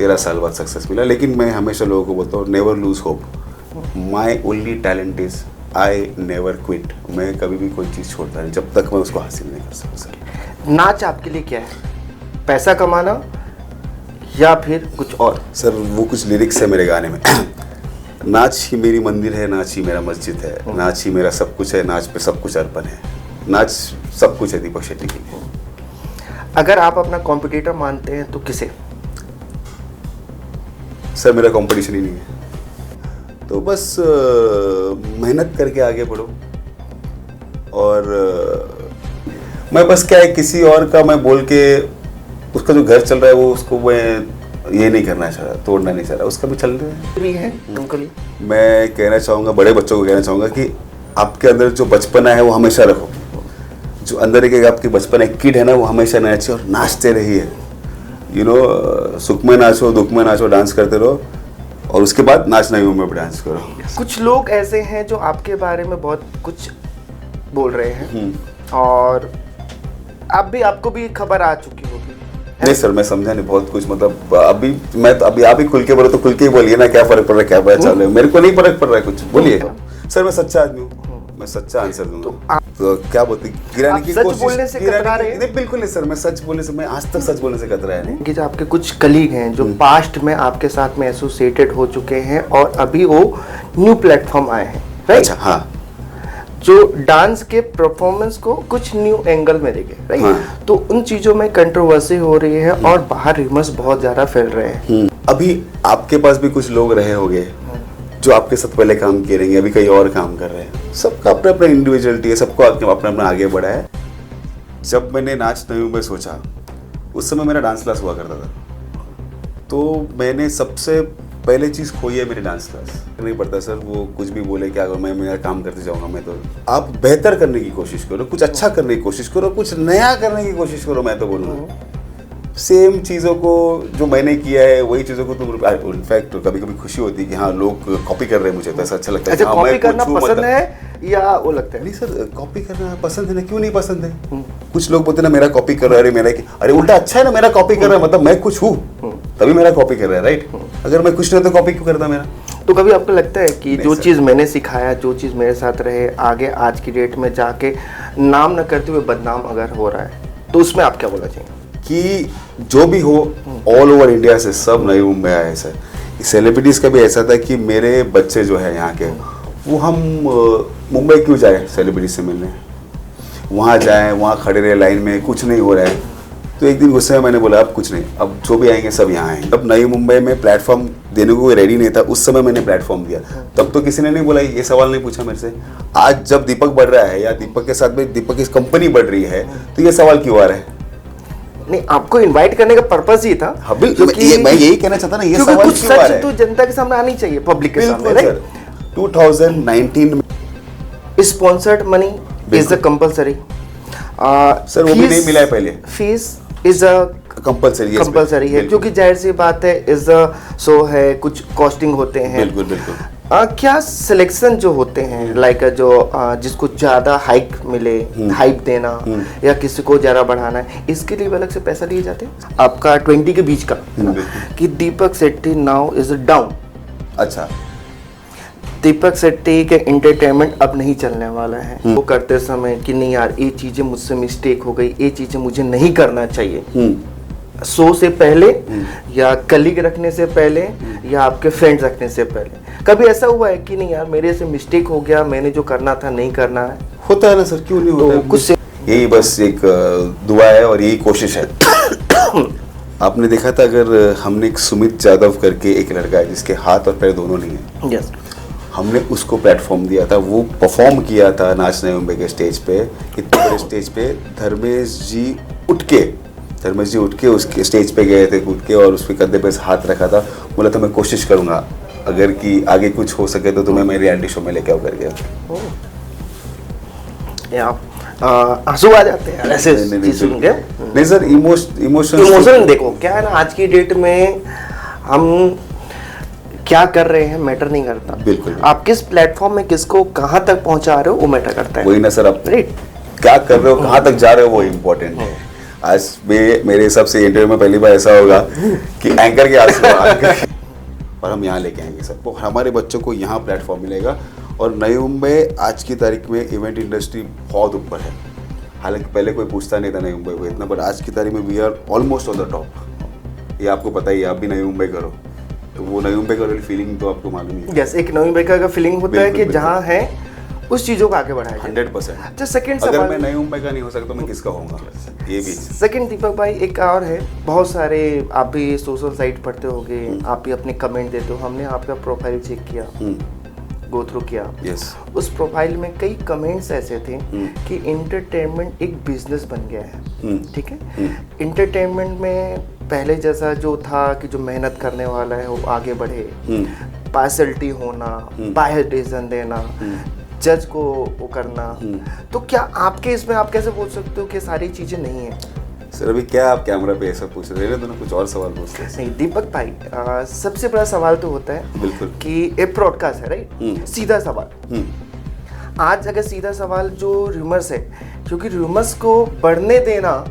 13 साल बाद सक्सेस मिला। लेकिन मैं हमेशा लोगों को बोलता हूँ never lose hope, my only talent is I never quit. मैं कभी भी कोई चीज़ छोड़ता नहीं जब तक मैं उसको हासिल नहीं कर सकता सर। नाच आपके लिए क्या है? पैसा कमाना या फिर कुछ और? सर वो कुछ लिरिक्स है मेरे गाने में नाच ही मेरी मंदिर है, नाच ही मेरा मस्जिद है, नाच ही मेरा सब कुछ है, नाच पे सब कुछ अर्पण है, नाच सब कुछ है दीपक शेट्टी के लिए। अगर आप अपना कॉम्पिटिटर मानते हैं तो किसे? सर मेरा कंपटीशन ही नहीं है, तो बस मेहनत करके आगे बढ़ो। और मैं बस क्या है, किसी और का मैं बोल के उसका जो घर चल रहा है वो उसको मैं ये नहीं करना चाह रहा, तोड़ना नहीं चाह रहा, उसका भी चल रहा है तुमको लिए। मैं कहना चाहूँगा, बड़े बच्चों को कहना चाहूँगा कि आपके अंदर जो बचपना है वो हमेशा रखो। जो अंदर एक आपकी बचपन एक किड है ना, वो हमेशा नाचे और नाचते रहिए। यू नो, सुख में नाचो, दुख में नाचो, डांस करते रहो, और उसके बाद नाचना ही में भी डांस करो। कुछ लोग ऐसे हैं जो आपके बारे में बहुत कुछ बोल रहे हैं और आपको भी खबर आ चुकी होगी। नहीं सर, मैं समझा नहीं बहुत कुछ, मतलब अभी मैं तो अभी आप ही खुल के बोलो तो खुल के ही बोलिए ना, क्या फर्क पड़ रहा है, क्या पता चल रहा है, मेरे को नहीं फर्क पड़ रहा है कुछ, बोलिए। सर मैं सच्चा आदमी हूँ, मैं सच्चा आंसर दूंगा। तो क्या बोलते गिराने की कोशिश, बोलने से कतरा रहे हैं? बिल्कुल नहीं सर, मैं सच बोलने से, मैं आज तक सच बोलने से कतरा है नहीं। कि जो आपके कुछ कलीग हैं जो पास्ट में आपके साथ में एसोसिएटेड हो चुके हैं और अभी वो न्यू प्लेटफॉर्म आए हैं, राइट? अच्छा, हाँ। जो डांस के परफॉर्मेंस को कुछ न्यू एंगल में देखे, राइट? हाँ। तो उन चीजों में कंट्रोवर्सी हो रही है और बाहर रिमर्स बहुत ज्यादा फैल रहे हैं। अभी आपके पास भी कुछ लोग रहे होंगे जो आपके साथ पहले काम किए रहेंगे, अभी कहीं और काम कर रहे हैं। सबका अपना अपना इंडिविजुअलिटी है, सबको अपना अपना आगे बढ़ा है। जब मैंने नाच नई में सोचा, उस समय मेरा डांस क्लास हुआ करता था, तो मैंने सबसे पहले चीज़ खोई है मेरी डांस क्लास। नहीं पड़ता सर, वो कुछ भी बोले क्या करो, मैं मेरा काम करते जाऊँगा। मैं तो आप बेहतर करने की कोशिश करो, कुछ अच्छा करने की कोशिश करो, कुछ नया करने की कोशिश करो। मैं तो बोलूँगा सेम चीज़ों को जो मैंने किया है वही चीज़ों को तुम, इनफैक्ट कभी कभी खुशी होती है कि हाँ लोग कॉपी कर रहे हैं, मुझे तो ऐसा अच्छा लगता है। अच्छा, कॉपी करना पसंद है या वो लगता है? नहीं सर, कॉपी करना पसंद है ना, क्यों नहीं पसंद है। कुछ लोग बोलते हैं ना मेरा कॉपी कर रहा है, मेरा, अरे उल्टा अच्छा है ना, मेरा कॉपी कर रहा है, मतलब मैं कुछ हूँ तभी मेरा कॉपी कर रहा है, राइट? अगर मैं कुछ नहीं तो कॉपी क्यों करता मेरा? तो कभी आपको लगता है कि जो चीज़ मैंने सिखाया, जो चीज़ मेरे साथ रहे, आगे आज की डेट में जाके नाम न करते हुए बदनाम अगर हो रहा है, तो उसमें आप क्या बोलना चाहिए? कि जो भी हो, ऑल ओवर इंडिया से सब नई मुंबई आए सर। सेलिब्रिटीज़ का भी ऐसा था कि मेरे बच्चे जो है यहाँ के, वो हम मुंबई क्यों जाए सेलिब्रिटी से मिलने, वहाँ जाएं, वहाँ खड़े रहे लाइन में, कुछ नहीं हो रहा है। तो एक दिन गुस्से में मैंने बोला अब कुछ नहीं, अब जो भी आएंगे सब यहाँ आएंगे। अब नई मुंबई में प्लेटफॉर्म देने को कोई रेडी नहीं था, उस समय मैंने प्लेटफॉर्म दिया। तब तो किसी ने नहीं बोला, ये सवाल नहीं पूछा मेरे से। आज जब दीपक बढ़ रहा है या दीपक के साथ में दीपक की कंपनी बढ़ रही है, तो ये सवाल क्यों आ रहा है? नहीं, आपको इन्वाइट करने का पर्पस ही था। हाँ बिल्कुल, मैं यही कहना चाहता ना, ये सवाल कुछ क्यों आ रहा है? तो जनता के सामने आनी चाहिए, पब्लिक के सामने, राइट? 2019 में sponsored money is a compulsory. Sir वो भी नहीं मिला है पहले। फीस इज अ कंपलसरी है, क्योंकि जाहिर सी बात है, इज अ शो है, कुछ कॉस्टिंग होते हैं। बिल्कुल बिल्कुल। क्या सिलेक्शन जो होते हैं, लाइक जो जिसको ज्यादा हाइक मिले, हाइप देना या किसी को ज्यादा बढ़ाना है, इसके लिए अलग से पैसा लिए जाते हैं? आपका 20 के बीच का कि दीपक शेट्टी नाउ इज डाउन। अच्छा, दीपक शेट्टी के एंटरटेनमेंट अब नहीं चलने वाला है। वो करते समय कि नहीं यार, ये चीजें मुझसे मिस्टेक हो गई, ये चीजें मुझे नहीं करना चाहिए, शो से पहले या कलीग रखने से पहले या आपके फ्रेंड्स रखने से पहले कभी ऐसा हुआ है कि नहीं यार मेरे से मिस्टेक हो गया, मैंने जो करना था नहीं करना है? होता है ना सर, क्यों नहीं होता? तो कुछ यही बस एक दुआ है और यही कोशिश है। आपने देखा था, अगर हमने एक सुमित यादव करके एक लड़का है जिसके हाथ और पैर दोनों नहीं है, यस, हमने उसको प्लेटफॉर्म दिया था, वो परफॉर्म किया था नाच नई मुंबई के स्टेज पे। इतने बड़े स्टेज पे धर्मेश जी उठ के उसके स्टेज पे गए थे, कूद के, और उसके कंधे पे हाथ रखा था, बोला था मैं कोशिश करूंगा अगर कि आगे कुछ हो सके तो तुम्हें मैं रियलिटी शो में लेके आऊँ करके। आंसू आ जाते हैं ऐसे चीज सुन के। नहीं सर, इमोशन देखो क्या है ना, आज की डेट में हम क्या कर रहे हैं मैटर नहीं करता। बिल्कुल, आप किस प्लेटफॉर्म में किसको कहाँ तक पहुँचा रहे हो वो मैटर करता है। वही ना सर, आप क्या कर रहे हो, कहाँ तक जा रहे हो, वो इम्पोर्टेंट है। आज मेरे हिसाब से इंटरव्यू में पहली बार ऐसा होगा कि एंकर के आंसू और हम यहाँ लेके आएंगे सबको, हमारे बच्चों को यहाँ प्लेटफॉर्म मिलेगा। और नई मुंबई आज की तारीख में इवेंट इंडस्ट्री बहुत ऊपर है, हालांकि पहले कोई पूछता नहीं था नई मुंबई को इतना, बट आज की तारीख में we are almost on the top. ये आपको पता ही है, आप भी नई मुंबई करो तो वो नई मुंबई का फीलिंग तो आपको मालूम ही है। यस, एक नई मुंबई का फीलिंग होता है कि जहाँ है उस चीज़ों को आगे बढ़ाया 100%। जो सेकंड अगर सवाल, मैं नई मुंबई का नहीं हो सकता तो मैं किसका होऊंगा, ये भी। सेकंड दीपक भाई एक और है, बहुत सारे आप भी सोशल साइट पढ़ते होगे, आप भी अपने कमेंट देते हो, हमने आपका प्रोफाइल चेक किया, गो थ्रू किया। यस। उस प्रोफाइल में कई कमेंट्स ऐसे थे कि इंटरटेनमेंट एक बिजनेस बन गया है। ठीक है, इंटरटेनमेंट में पहले जैसा जो था कि जो मेहनत करने वाला है वो आगे बढ़े, पार्शलिटी होना, बायस डिसीजन देना, जज को वो करना, तो क्या आपके इसमें आप कैसे बोल सकते हो कि सारी चीजें नहीं है? सर अभी क्या आप कैमरा पे ऐसा पूछ रहे हैं, दोनों कुछ और सवाल पूछते हैं। नहीं दीपक भाई, सबसे बड़ा सवाल तो होता है बिल्कुल कि एक ब्रॉडकास्ट है, राइट? सीधा सवाल। आज अगर सीधा सवाल जो रूमर्स है, क्योंकि रूमर्स को बढ़ने देना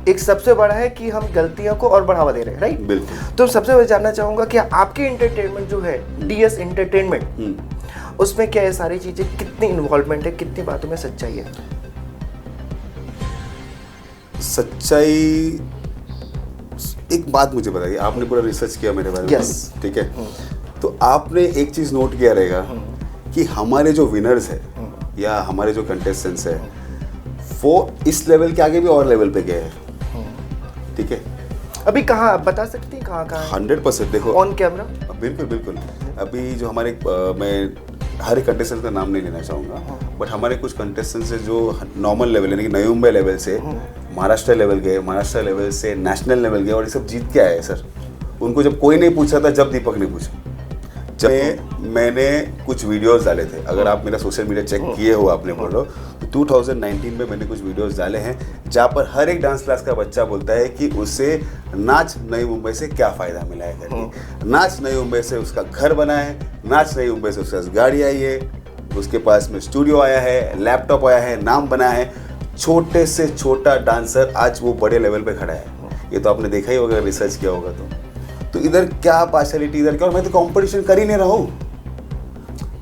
एक सबसे बड़ा है कि हम गलतियों को और बढ़ावा दे रहे हैं, राइट? बिल्कुल। तो सबसे पहले जानना चाहूंगा कि आपके एंटरटेनमेंट जो है डीएस एंटरटेनमेंट, उसमें क्या है सारी चीजें, कितनी इन्वॉल्वमेंट है, कितनी बातों में सच्चाई है? सच्चाई, एक बात मुझे बताइए, आपने पूरा रिसर्च किया मेरे बारे में। Yes. ठीक है, तो आपने एक चीज नोट किया रहेगा कि हमारे जो विनर्स है या हमारे जो कंटेस्टेंट्स है वो इस लेवल के आगे भी और लेवल पे गए हैं। ठीक है, अभी कहाँ आप बता सकते हैं कहाँ 100% देखो ऑन कैमरा? बिल्कुल बिल्कुल। अभी जो हमारे मैं हर एक कंटेस्टेंट का नाम नहीं लेना चाहूँगा, बट हमारे कुछ कंटेस्टेंट्स है जो नॉर्मल लेवल यानी कि नई मुंबई लेवल से महाराष्ट्र लेवल गए, महाराष्ट्र लेवल से नेशनल लेवल गए और ये सब जीत के आए सर। उनको जब कोई नहीं पूछा था, जब दीपक ने पूछा, जब मैंने कुछ वीडियोस डाले थे, अगर आप मेरा सोशल मीडिया चेक किए हो आपने बोलो तो 2019 में मैंने कुछ वीडियोस डाले हैं जहाँ पर हर एक डांस क्लास का बच्चा बोलता है कि उसे नाच नई मुंबई से क्या फ़ायदा मिला है करके। नाच नई मुंबई से उसका घर बना है, नाच नई मुंबई से उसका गाड़ी आई है, उसके पास में स्टूडियो आया है, लैपटॉप आया है, नाम बना है। छोटे से छोटा डांसर आज वो बड़े लेवल पे खड़ा है। ये तो आपने देखा ही होगा, रिसर्च किया होगा तो इधर क्या पार्शलिटी, इधर क्या, और मैं तो कंपटीशन कर ही नहीं रहा हूँ,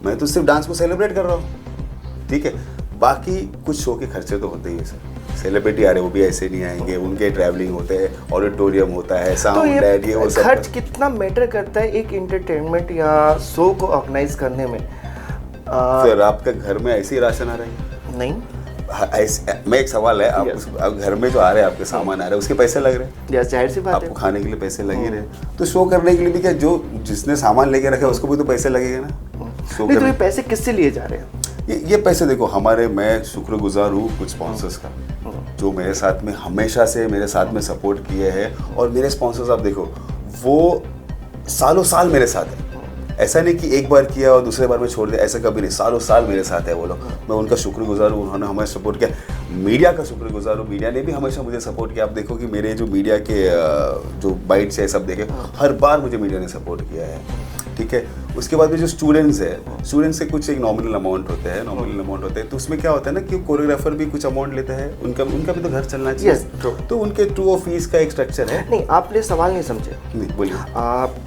मैं तो सिर्फ डांस को सेलिब्रेट कर रहा हूँ। ठीक है, बाकी कुछ शो के खर्चे तो होते ही है सर। सेलिब्रिटी आ रहे वो भी ऐसे नहीं आएंगे, उनके ट्रैवलिंग होते हैं, ऑडिटोरियम होता है, साउंड है, ये वो सब। खर्च कितना मैटर करता है एक एंटरटेनमेंट या शो को ऑर्गेनाइज करने में? फिर आपका घर में ऐसे ही राशन आ रहा है? नहीं, मैं एक सवाल है, आप घर में जो आ रहे हैं आपके सामान आ रहे हैं उसके पैसे लग रहे हैं, या जाहिर सी बात है आपको खाने के लिए पैसे लग ही रहे हैं, तो शो करने के लिए भी क्या, जो जिसने सामान लेके रखा है उसको भी तो पैसे लगेगा ना। नहीं, तो ये पैसे किससे लिए जा रहे हैं? ये पैसे देखो हमारे, मैं शुक्रगुजार हूँ कुछ स्पॉन्सर्स का जो मेरे साथ में हमेशा से मेरे साथ में सपोर्ट किए हैं, और मेरे स्पॉन्सर्स आप देखो वो सालों साल मेरे साथ है। ऐसा नहीं कि एक बार किया और दूसरे बार में छोड़ दिया, ऐसा कभी नहीं, सालों साल मेरे साथ है वो लोग। मैं उनका शुक्रगुजार हूँ, उन्होंने हमें सपोर्ट किया। मीडिया का शुक्रगुजार हूँ, मीडिया ने भी हमेशा मुझे सपोर्ट किया। आप देखो कि मेरे जो मीडिया के जो बाइट्स है सब देखे, हर बार मुझे मीडिया ने सपोर्ट किया है। ठीक है, उसके बाद में जो स्टूडेंट्स है, स्टूडेंट्स से कुछ एक नॉमिनल अमाउंट होते हैं, तो उसमें क्या होता है ना कि कोरियोग्राफर भी कुछ अमाउंट लेता है, उनका भी तो घर चलना चाहिए। Yes, तो उनके थ्रू ऑफ फीस का एक स्ट्रक्चर है। नहीं, आपने सवाल नहीं समझे। नहीं, बोलिए।